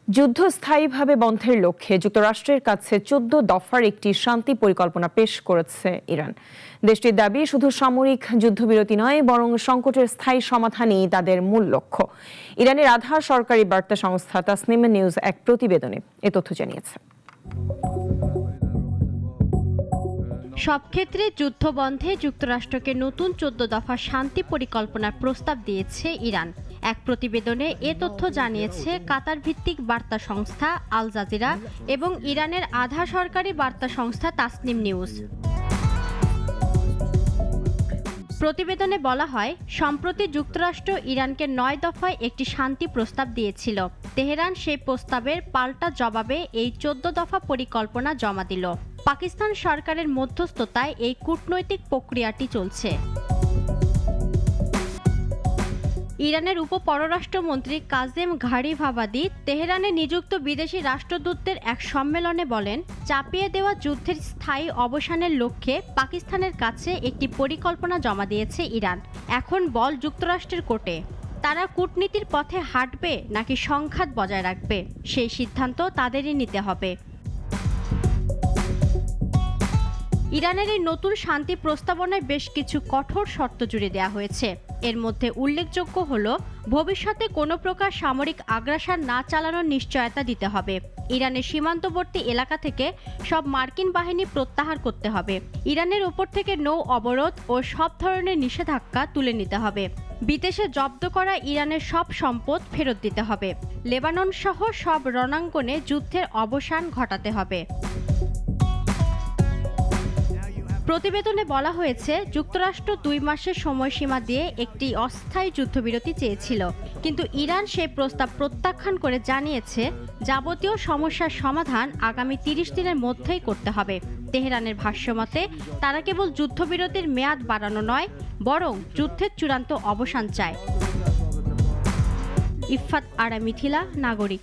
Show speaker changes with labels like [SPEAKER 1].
[SPEAKER 1] যুদ্ধ স্থায়ীভাবে বন্ধের লক্ষ্যে যুক্তরাষ্ট্রের কাছে ১৪ দফার একটি শান্তি পরিকল্পনা পেশ করেছে ইরান। দেশটির দাবি, শুধু সামরিক যুদ্ধবিরতি নয়, বরং সংকটের স্থায়ী সমাধানই তাদের মূল লক্ষ্য। ইরানের আধার সরকারি বার্তা সংস্থা তাসনিম নিউজ এক প্রতিবেদনে এ তথ্য জানিয়েছে।
[SPEAKER 2] সব ক্ষেত্রে যুদ্ধ বন্ধে যুক্তরাষ্ট্রকে নতুন ১৪ দফা শান্তি পরিকল্পনার প্রস্তাব দিয়েছে ইরান। এক প্রতিবেদনে এ তথ্য জানিয়েছে কাতার ভিত্তিক বার্তা সংস্থা আল জাজিরা এবং ইরানের আধা সরকারি বার্তা সংস্থা তাসনিম নিউজ। প্রতিবেদনে বলা হয়, সম্প্রতি যুক্তরাষ্ট্র ইরানকে ৯ দফায় একটি শান্তি প্রস্তাব দিয়েছিল। তেহরান সেই প্রস্তাবের পাল্টা জবাবে এই ১৪ দফা পরিকল্পনা জমা দিল। পাকিস্তান সরকারের মধ্যস্থতায় এই কূটনৈতিক প্রক্রিয়াটি চলছে। ইরানের উপপররাষ্ট্রমন্ত্রী কাজেম ঘারিভাবাদি তেহরানে নিযুক্ত বিদেশি রাষ্ট্রদূতদের এক সম্মেলনে বলেন, চাপিয়ে দেওয়া যুদ্ধের স্থায়ী অবসানের লক্ষ্যে পাকিস্তানের কাছে একটি পরিকল্পনা জমা দিয়েছে ইরান। এখন বল যুক্তরাষ্ট্রের কোর্টে। তারা কূটনীতির পথে হাঁটবে নাকি সংঘাত বজায় রাখবে, সেই সিদ্ধান্ত তাদেরই নিতে হবে। ইরানের এই নতুন শান্তি প্রস্তাবনায় বেশ কিছু কঠোর শর্ত জুড়ে দেওয়া হয়েছে। এর মধ্যে উল্লেখযোগ্য হল, ভবিষ্যতে কোনো প্রকার সামরিক আগ্রাসন না চালানোর নিশ্চয়তা দিতে হবে। ইরানের সীমান্তবর্তী এলাকা থেকে সব মার্কিন বাহিনী প্রত্যাহার করতে হবে। ইরানের উপর থেকে নৌ অবরোধ ও সব ধরনের নিষেধাজ্ঞা তুলে নিতে হবে। বিদেশে জব্দ করা ইরানের সব সম্পদ ফেরত দিতে হবে। লেবানন সহ সব রণাঙ্গনে যুদ্ধের অবসান ঘটাতে হবে। প্রতিবেদনে বলা হয়েছে, যুক্তরাষ্ট্র ২ মাসের সময়সীমা দিয়ে একটি অস্থায়ী যুদ্ধবিরতি চেয়েছিল, কিন্তু ইরান সেই প্রস্তাব প্রত্যাখ্যান করে জানিয়েছে, যাবতীয় সমস্যার সমাধান আগামী ৩০ দিনের মধ্যেই করতে হবে। তেহরানের ভাষ্যমতে, তারা কেবল যুদ্ধবিরতির মেয়াদ বাড়ানো নয়, বরং যুদ্ধের চূড়ান্ত অবসান চায়। ইফফাত আরা মিথিলা, নাগরিক।